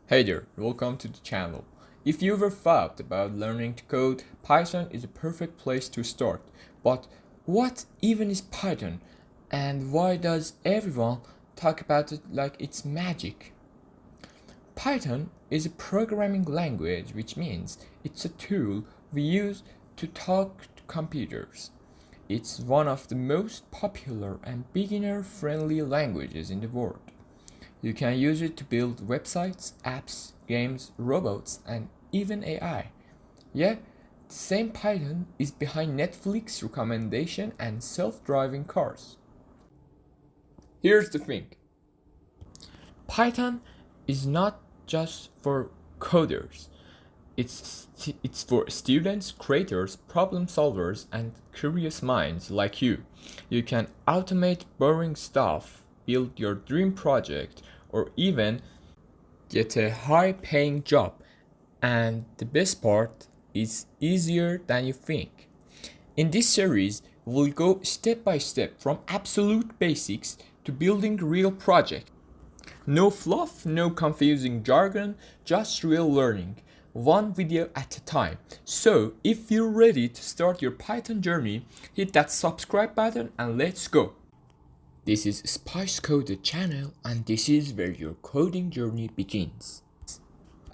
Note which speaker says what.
Speaker 1: Hey there, welcome to the channel. If you ever thought about learning to code, Python is a perfect place to start. But what even is Python? And why does everyone talk about it like it's magic? Python is a programming language, which means it's a tool we use to talk to computers. It's one of the most popular and beginner-friendly languages in the world. You can use it to build websites, apps, games, robots, and even AI. Yeah, the same Python is behind Netflix recommendation and self-driving cars. Here's the thing. Python is not just for coders. It's for students, creators, problem solvers, and curious minds like you. You can automate boring stuff, build your dream project, or even get a high-paying job. And the best part is easier than you think. In this series, we'll go step by step from absolute basics to building real projects. No fluff, no confusing jargon, just real learning, one video at a time. So, if you're ready to start your Python journey, hit that subscribe button and let's go. This is SpiceCoded channel and this is where your coding journey begins.